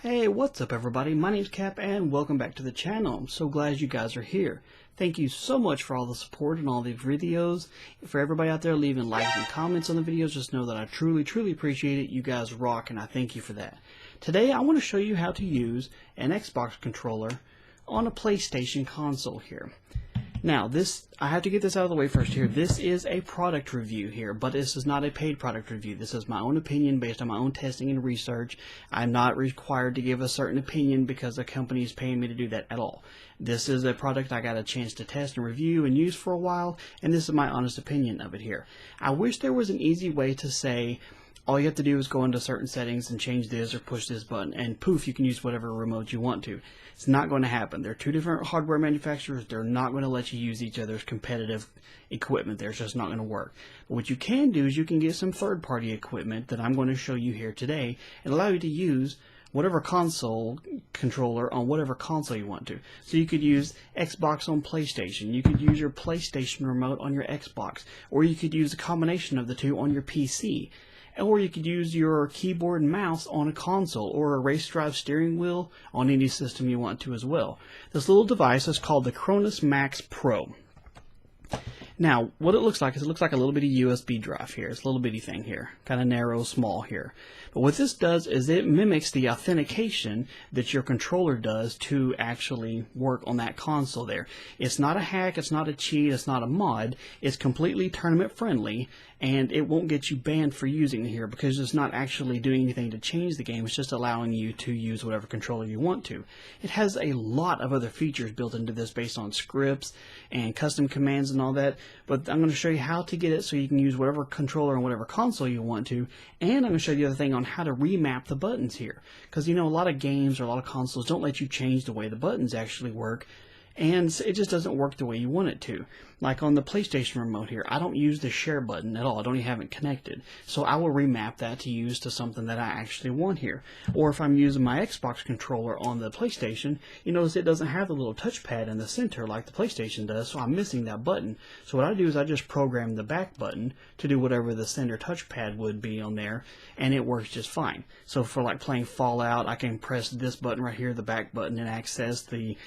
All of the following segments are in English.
Hey, what's up everybody? My name's Cap and welcome back to the channel. I'm so glad you guys are here. Thank you so much for all the support and all the videos. For everybody out there leaving likes and comments on the videos, just know that I truly appreciate it. You guys rock and I thank you for that. Today I want to show you how to use an Xbox controller on a PlayStation console here. Now, I have to get this out of the way first here. This is a product review here, but this is not a paid product review. This is my own opinion based on my own testing and research. I'm not required to give a certain opinion because the company is paying me to do that at all. This is a product I got a chance to test and review and use for a while, and this is my honest opinion of it here. I wish there was an easy way to say, all you have to do is go into certain settings and change this or push this button, and poof, you can use whatever remote you want to. It's not going to happen. They're two different hardware manufacturers. They're not going to let you use each other's competitive equipment there. It's just not going to work. But what you can do is you can get some third-party equipment that I'm going to show you here today and allow you to use whatever console controller on whatever console you want to. So you could use Xbox on PlayStation, you could use your PlayStation remote on your Xbox, or you could use a combination of the two on your PC. Or you could use your keyboard and mouse on a console or a race drive steering wheel on any system you want to as well. This little device is called the CronusMax Pro. Now, what it looks like is it looks like a little bitty USB drive here. It's a little bitty thing here, kind of narrow, small here. But what this does is it mimics the authentication that your controller does to actually work on that console there. It's not a hack, it's not a cheat, it's not a mod. It's completely tournament friendly, and it won't get you banned for using it here because it's not actually doing anything to change the game. It's just allowing you to use whatever controller you want to. It has a lot of other features built into this based on scripts and custom commands and all that. But I'm going to show you how to get it so you can use whatever controller and whatever console you want to. And I'm going to show you the other thing on how to remap the buttons here. Because, you know, a lot of games or a lot of consoles don't let you change the way the buttons actually work. And it just doesn't work the way you want it to. Like on the PlayStation remote here, I don't use the share button at all. I don't even have it connected. So I will remap that to use to something that I actually want here. Or if I'm using my Xbox controller on the PlayStation, you notice it doesn't have the little touchpad in the center like the PlayStation does, so I'm missing that button. So what I do is I just program the back button to do whatever the center touchpad would be on there, and it works just fine. So for like playing Fallout, I can press this button right here, the back button, and access the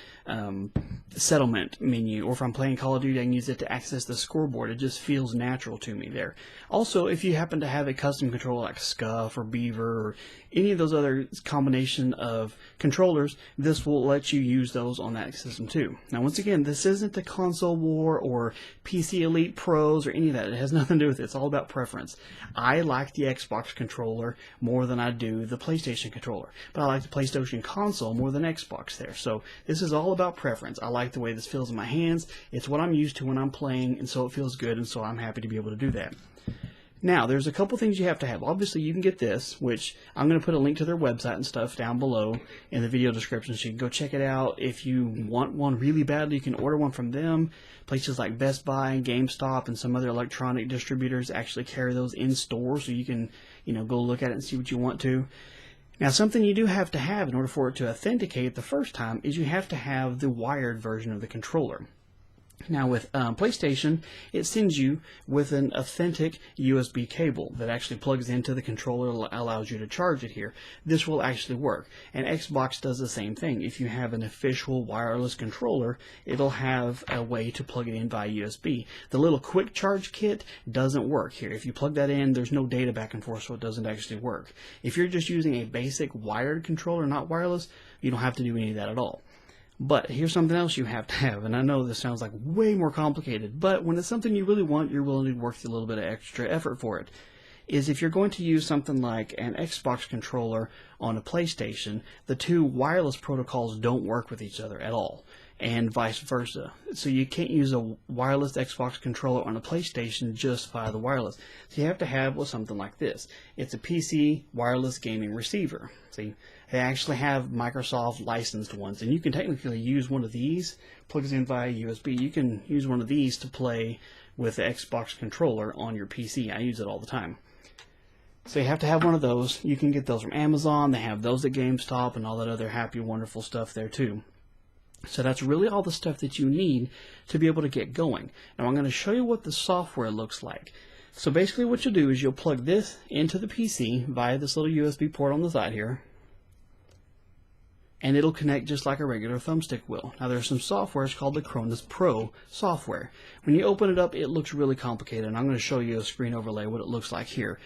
settlement menu. Or if I'm playing Call of Duty, I can use it to access the scoreboard. It just feels natural to me there. Also, if you happen to have a custom controller like Scuff or Beaver or any of those other combination of controllers, this will let you use those on that system too. Now once again, this isn't the console war or PC Elite Pros or any of that. It has nothing to do with it. It's all about preference. I like the Xbox controller more than I do the PlayStation controller, but I like the PlayStation console more than Xbox there. So this is all about preference. I like the way this feels in my hands. It's what I'm used to when I'm playing, and so it feels good, and so I'm happy to be able to do that. Now, there's a couple things you have to have. Obviously, you can get this, which I'm going to put a link to their website and stuff down below in the video description, so you can go check it out. If you want one really badly, you can order one from them. Places like Best Buy and GameStop and some other electronic distributors actually carry those in store, so you can, go look at it and see what you want to. Now, something you do have to have in order for it to authenticate the first time is you have to have the wired version of the controller. Now with PlayStation, it sends you with an authentic USB cable that actually plugs into the controller, allows you to charge it here. This will actually work. And Xbox does the same thing. If you have an official wireless controller, it'll have a way to plug it in via USB. The little quick charge kit doesn't work here. If you plug that in, there's no data back and forth, so it doesn't actually work. If you're just using a basic wired controller, not wireless, you don't have to do any of that at all. But here's something else you have to have, and I know this sounds like way more complicated, but when it's something you really want, you're willing to work a little bit of extra effort for it, is if you're going to use something like an Xbox controller on a PlayStation, the two wireless protocols don't work with each other at all, and vice versa. So you can't use a wireless Xbox controller on a PlayStation just via the wireless. So you have to have something like this. It's a PC wireless gaming receiver. See, they actually have Microsoft licensed ones, and you can technically use one of these, plugs in via USB. You can use one of these to play with the Xbox controller on your PC. I use it all the time. So you have to have one of those. You can get those from Amazon. They have those at GameStop and all that other happy, wonderful stuff there too. So that's really all the stuff that you need to be able to get going. Now I'm going to show you what the software looks like. So basically what you'll do is you'll plug this into the PC via this little USB port on the side here. and it'll connect just like a regular thumbstick will. Now there's some software, it's called the Cronus Pro Software. When you open it up, it looks really complicated, and I'm going to show you a screen overlay what it looks like here.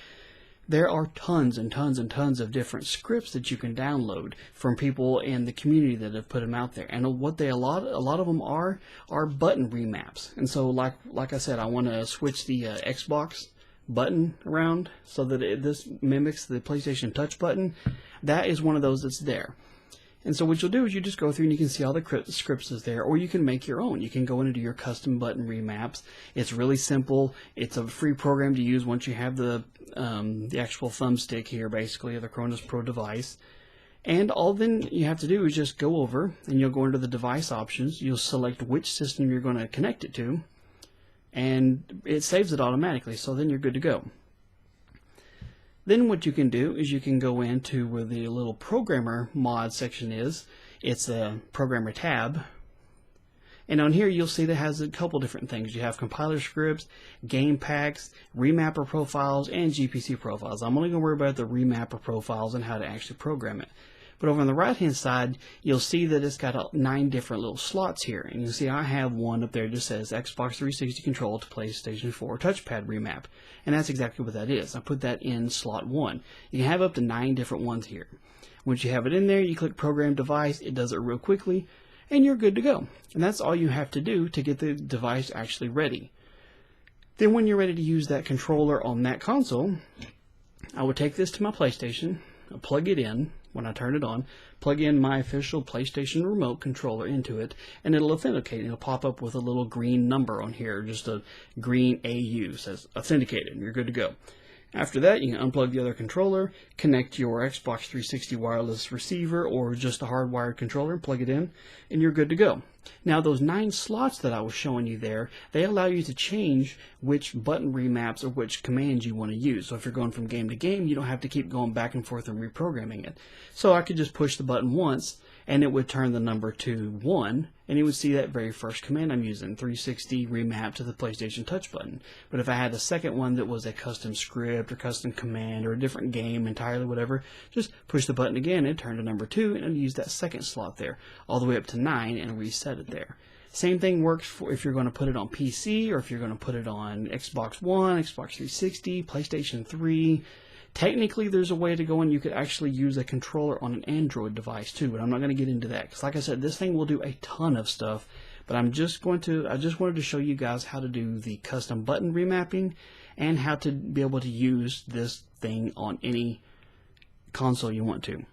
There are tons and tons and tons of different scripts that you can download from people in the community that have put them out there. And what a lot of them are button remaps. And so like I said, I want to switch the Xbox button around so that this mimics the PlayStation touch button. That is one of those that's there. And so what you'll do is you just go through and you can see all the scripts is there, or you can make your own. You can go into your custom button remaps. It's really simple. It's a free program to use once you have the actual thumbstick here, basically, of the Cronus Pro device. And all then you have to do is just go over and you'll go into the device options. You'll select which system you're going to connect it to, and it saves it automatically. So then you're good to go. Then what you can do is you can go into where the little programmer mod section is. It's a programmer tab. And on here you'll see that it has a couple different things. You have compiler scripts, game packs, remapper profiles, and GPC profiles. I'm only going to worry about the remapper profiles and how to actually program it. But over on the right hand side, you'll see that it's got 9 different little slots here. And you see I have one up there that just says Xbox 360 control to PlayStation 4 touchpad remap. And that's exactly what that is. I put that in slot 1. You can have up to 9 different ones here. Once you have it in there, you click program device, it does it real quickly, and you're good to go. And that's all you have to do to get the device actually ready. Then when you're ready to use that controller on that console, I would take this to my PlayStation, I'll plug it in. When I turn it on, plug in my official PlayStation remote controller into it, and it'll authenticate. It'll pop up with a little green number on here, just a green AU, says authenticated, and you're good to go. After that, you can unplug the other controller, connect your Xbox 360 wireless receiver or just a hardwired controller and plug it in, and you're good to go. Now those 9 slots that I was showing you there, they allow you to change which button remaps or which commands you want to use. So if you're going from game to game, you don't have to keep going back and forth and reprogramming it. So I could just push the button once and it would turn the number to 1, and you would see that very first command I'm using, 360 remap to the PlayStation touch button. But if I had a second one that was a custom script or custom command or a different game entirely, whatever, just push the button again and turn to number 2 and use that second slot there, all the way up to 9 and reset it there. Same thing works for if you're going to put it on PC or if you're going to put it on Xbox One, Xbox 360, PlayStation 3. Technically, there's a way to go and you could actually use a controller on an Android device too, but I'm not going to get into that because, like I said, this thing will do a ton of stuff. But I just wanted to show you guys how to do the custom button remapping and how to be able to use this thing on any console you want to.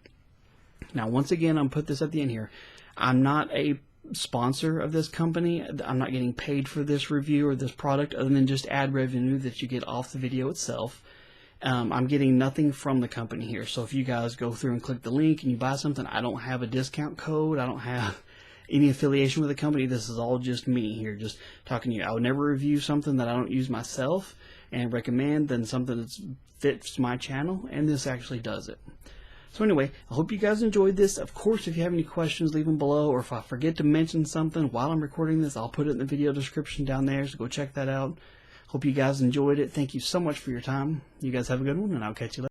Now, once again, I'm put this at the end here. I'm not a sponsor of this company. I'm not getting paid for this review or this product other than just ad revenue that you get off the video itself. I'm getting nothing from the company here. So if you guys go through and click the link and you buy something, I don't have a discount code. I don't have any affiliation with the company. This is all just me here, just talking to you. I would never review something that I don't use myself and recommend than something that fits my channel, and this actually does it. So anyway, I hope you guys enjoyed this. Of course, if you have any questions, leave them below, or if I forget to mention something while I'm recording this, I'll put it in the video description down there, so go check that out. Hope you guys enjoyed it. Thank you so much for your time. You guys have a good one, and I'll catch you later.